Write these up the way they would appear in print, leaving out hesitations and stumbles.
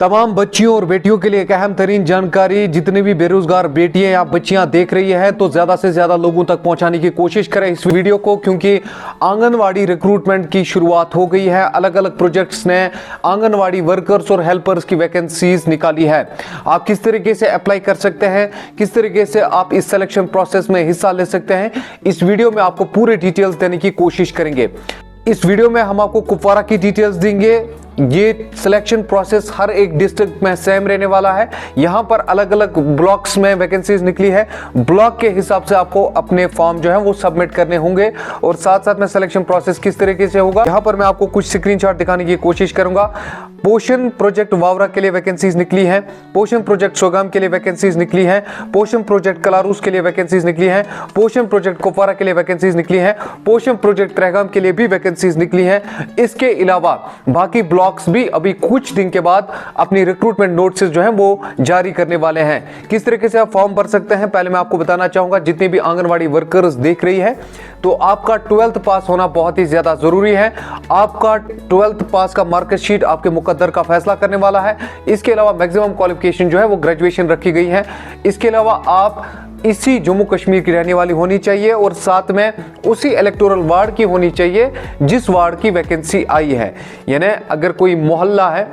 तमाम बच्चियों और बेटियों के लिए एक अहम तरीन जानकारी। जितनी भी बेरोजगार बेटियां या बच्चियां देख रही हैं तो ज्यादा से ज्यादा लोगों तक पहुंचाने की कोशिश करें इस वीडियो को, क्योंकि आंगनवाड़ी रिक्रूटमेंट की शुरुआत हो गई है। अलग अलग प्रोजेक्ट्स ने आंगनवाड़ी वर्कर्स और हेल्पर्स की वैकेंसीज निकाली है। आप किस तरीके से अप्लाई कर सकते हैं, किस तरीके से आप इस सिलेक्शन प्रोसेस में हिस्सा ले सकते हैं, इस वीडियो में आपको पूरे डिटेल्स देने की कोशिश करेंगे। इस वीडियो में हम आपको कुपवारा की डिटेल्स देंगे। ये सिलेक्शन प्रोसेस हर एक डिस्ट्रिक्ट में सेम रहने वाला है। यहां पर अलग अलग ब्लॉक्स में वैकेंसीज निकली है। ब्लॉक के हिसाब से आपको अपने फॉर्म जो है वो सबमिट करने होंगे और साथ साथ में सिलेक्शन प्रोसेस किस तरीके से होगा यहां पर मैं आपको कुछ स्क्रीनशॉट दिखाने की कोशिश करूंगा। पोषण प्रोजेक्ट वावरा के लिए वैकेंसीज निकली है, पोषण प्रोजेक्ट सोगाम के लिए वैकेंसीज निकली है, पोषण प्रोजेक्ट कलारूस के लिए वैकेंसीज निकली है, पोषण प्रोजेक्ट कुपवारा के लिए वैकेंसीज निकली है, पोषण प्रोजेक्ट त्रेगाम के लिए भी वैकेंसीज निकली है। इसके अलावा बाकी ब्लॉक्स भी अभी कुछ दिन के बाद अपनी रिक्रूटमेंट नोटिस जो है वो जारी करने वाले हैं। किस तरीके से आप फॉर्म भर सकते हैं पहले मैं आपको बताना चाहूंगा। जितनी भी आंगनवाड़ी वर्कर्स देख रही है तो आपका 12th पास होना बहुत ही ज्यादा जरूरी है। आपका 12th पास का मार्कशीट आपके मुकद्दर का फैसला करने वाला है। इसके अलावा मैक्सिमम क्वालिफिकेशन जो है वो ग्रेजुएशन रखी गई है। इसके अलावा आप इसी जम्मू कश्मीर की रहने वाली होनी चाहिए और साथ में उसी इलेक्टोरल वार्ड की होनी चाहिए जिस वार्ड की वैकेंसी आई है। यानी अगर कोई मोहल्ला है,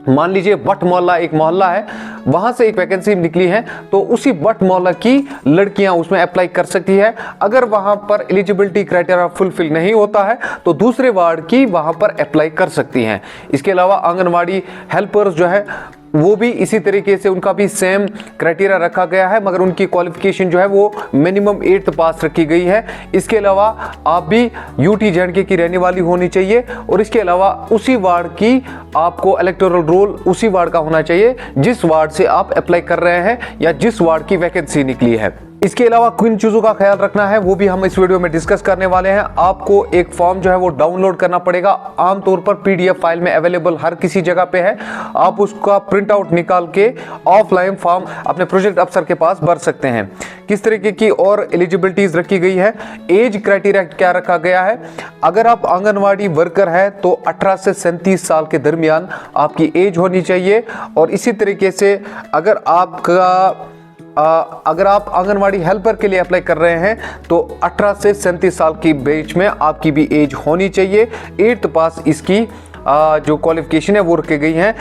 मान लीजिए बट मोहल्ला एक मोहल्ला है, वहां से एक वैकेंसी निकली है तो उसी बट मोहल्ला की लड़कियां उसमें अप्लाई कर सकती है। अगर वहां पर एलिजिबिलिटी क्राइटेरिया फुलफिल नहीं होता है तो दूसरे वार्ड की वहां पर अप्लाई कर सकती हैं। इसके अलावा आंगनवाड़ी हेल्पर्स जो है वो भी इसी तरीके से उनका भी सेम क्राइटेरिया रखा गया है, मगर उनकी क्वालिफिकेशन जो है वो मिनिमम 8th पास रखी गई है। इसके अलावा आप भी यूटी जेएंडके की रहने वाली होनी चाहिए और इसके अलावा उसी वार्ड की आपको इलेक्टोरल रोल उसी वार्ड का होना चाहिए जिस वार्ड से आप अप्लाई कर रहे हैं या जिस वार्ड की वैकेंसी निकली है। इसके अलावा किन चीजों का ख्याल रखना है वो भी हम इस वीडियो में डिस्कस करने वाले हैं। आपको एक फॉर्म जो है वो डाउनलोड करना पड़ेगा। आमतौर पर पीडीएफ फाइल में अवेलेबल हर किसी जगह पे है। आप उसका प्रिंट आउट निकाल के ऑफलाइन फॉर्म अपने प्रोजेक्ट अफसर के पास भर सकते हैं। किस तरीके की और एलिजिबिलिटीज रखी गई है, एज क्राइटेरिया क्या रखा गया है। अगर आप आंगनवाड़ी वर्कर है तो 18 से 37 साल के दरमियान आपकी एज होनी चाहिए। और इसी तरीके से अगर आप आंगनवाड़ी हेल्पर के लिए अप्लाई कर रहे हैं तो 18 से 37 साल की बीच में आपकी भी एज होनी चाहिए। 8th पास इसकी जो क्वालिफिकेशन है वो रखी गई है।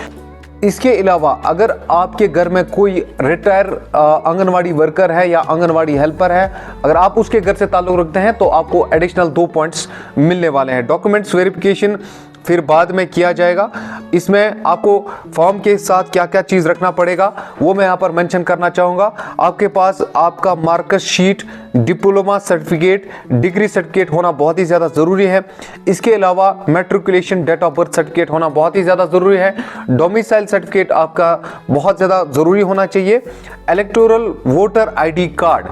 इसके अलावा अगर आपके घर में कोई रिटायर आंगनवाड़ी वर्कर है या आंगनवाड़ी हेल्पर है, अगर आप उसके घर से ताल्लुक रखते हैं तो आपको एडिशनल 2 पॉइंट्स मिलने वाले हैं। डॉक्यूमेंट्स वेरिफिकेशन फिर बाद में किया जाएगा। इसमें आपको फॉर्म के साथ क्या क्या चीज़ रखना पड़ेगा वो मैं यहाँ पर मेंशन करना चाहूँगा। आपके पास आपका marksheet, diploma certificate, degree certificate होना बहुत ही ज़्यादा ज़रूरी है। इसके अलावा matriculation date of birth certificate होना बहुत ही ज़्यादा ज़रूरी है। डोमिसाइल सर्टिफिकेट आपका बहुत ज़्यादा ज़रूरी होना चाहिए। इलेक्टोरल वोटर ID कार्ड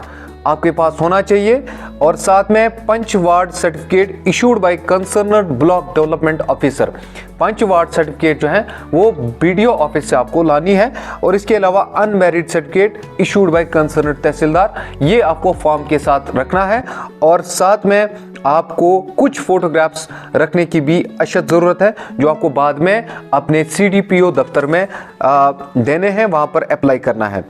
आपके पास होना चाहिए और साथ में panch ward certificate issued by concerned block development officer. Panch ward certificate जो है वो BDO ऑफिस से आपको लानी है। और इसके अलावा unmarried certificate issued by concerned tehsildar, ये आपको फॉर्म के साथ रखना है। और साथ में आपको कुछ फोटोग्राफ्स रखने की भी अशद ज़रूरत है जो आपको बाद में अपने CDPO दफ्तर में देने हैं, वहाँ पर अप्लाई करना है।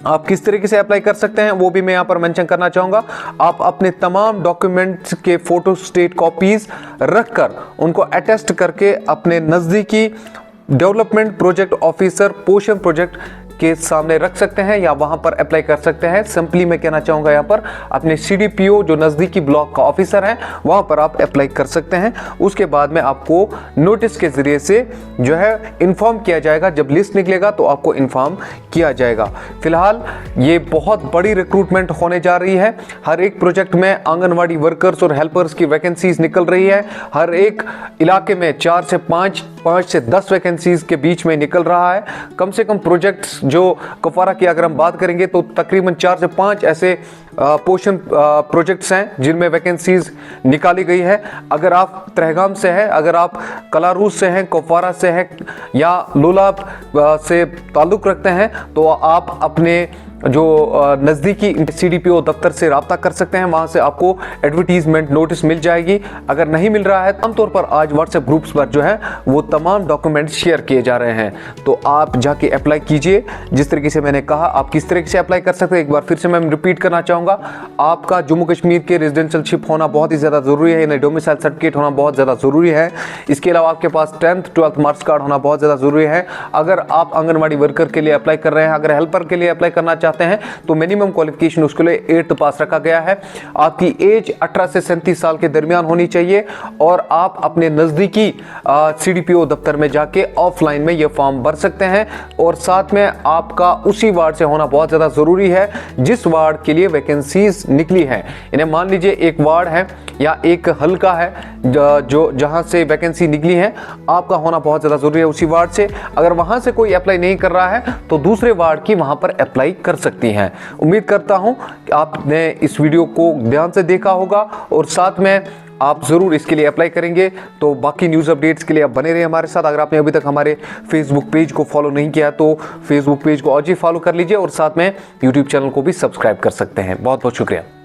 आप किस तरीके से अप्लाई कर सकते हैं वो भी मैं यहाँ पर मेंशन करना चाहूँगा। आप अपने तमाम डॉक्यूमेंट्स के फोटोस्टेट कॉपीज रखकर उनको अटेस्ट करके अपने नज़दीकी डेवलपमेंट प्रोजेक्ट ऑफिसर पोषण प्रोजेक्ट के सामने रख सकते हैं या वहां पर अप्लाई कर सकते हैं। सिंपली मैं कहना चाहूँगा यहाँ पर अपने CDPO जो नज़दीकी ब्लॉक का ऑफिसर है वहां पर आप अप्लाई कर सकते हैं। उसके बाद में आपको नोटिस के ज़रिए से जो है इन्फॉर्म किया जाएगा। जब लिस्ट निकलेगा तो आपको इन्फॉर्म किया जाएगा। फिलहाल ये बहुत बड़ी रिक्रूटमेंट होने जा रही है। हर एक प्रोजेक्ट में आंगनवाड़ी वर्कर्स और हेल्पर्स की वैकेंसीज निकल रही है। हर एक इलाके में 4 से 5 से 10 वैकेंसीज के बीच में निकल रहा है। कम से कम प्रोजेक्ट्स जो कुपवारा की अगर हम बात करेंगे तो तकरीबन 4 से 5 ऐसे पोषण प्रोजेक्ट्स हैं जिनमें वैकेंसीज निकाली गई है। अगर आप त्रेगाम से हैं, अगर आप कलारूस से हैं, कुपवारा से हैं या लोलाब से ताल्लुक़ रखते हैं तो आप अपने जो नज़दीकी CDPO दफ्तर से रब्ता कर सकते हैं, वहाँ से आपको एडवर्टीजमेंट नोटिस मिल जाएगी। अगर नहीं मिल रहा है, आमतौर पर आज व्हाट्सएप ग्रुप्स पर जो है वो तमाम डॉक्यूमेंट शेयर किए जा रहे हैं, तो आप जाके अप्लाई कीजिए। जिस तरीके से मैंने कहा आप किस तरीके से अप्लाई कर सकते हैं, एक बार फिर से मैं रिपीट करना चाहूँगा। आपका जम्मू कश्मीर के रेजिडेंशियलशिप होना बहुत ही ज़्यादा ज़रूरी है, यानी डोमिसाइल सर्टिफिकेट होना बहुत ज़्यादा ज़रूरी है। इसके अलावा आपके पास 10th 12th मार्क्स कार्ड होना बहुत ज़्यादा ज़रूरी है। अगर आप आंगनवाड़ी वर्कर के लिए अप्लाई कर रहे हैं, अगर हेल्पर के लिए अप्लाई करना चाहते हैं, तो मिनिमम क्वालिफिकेशन उसके लिए 8th पास रखा गया है। आपकी एज 18 से 37 साल के दरमियान होनी चाहिए और आप अपने नज़दीकी CDPO दफ्तर में जाके ऑफलाइन में यह फॉर्म भर सकते हैं। और साथ में आपका उसी वार्ड से होना बहुत ज़्यादा ज़रूरी है जिस वार्ड के लिए वैकेंसीज निकली है। इन्हें मान लीजिए एक वार्ड है या एक हल्का है जो जहां से वैकेंसी निकली है, आपका होना बहुत ज़्यादा ज़रूरी है उसी वार्ड से। अगर वहां से कोई अप्लाई नहीं कर रहा है तो दूसरे वार्ड की वहां पर अप्लाई कर सकती हैं। उम्मीद करता हूं कि आपने इस वीडियो को ध्यान से देखा होगा और साथ में आप ज़रूर इसके लिए अप्लाई करेंगे। तो बाकी न्यूज़ अपडेट्स के लिए आप बने रहिए हमारे साथ। अगर आपने अभी तक हमारे फेसबुक पेज को फॉलो नहीं किया तो फेसबुक पेज को आज ही फॉलो कर लीजिए और साथ में यूट्यूब चैनल को भी सब्सक्राइब कर सकते हैं। बहुत बहुत शुक्रिया।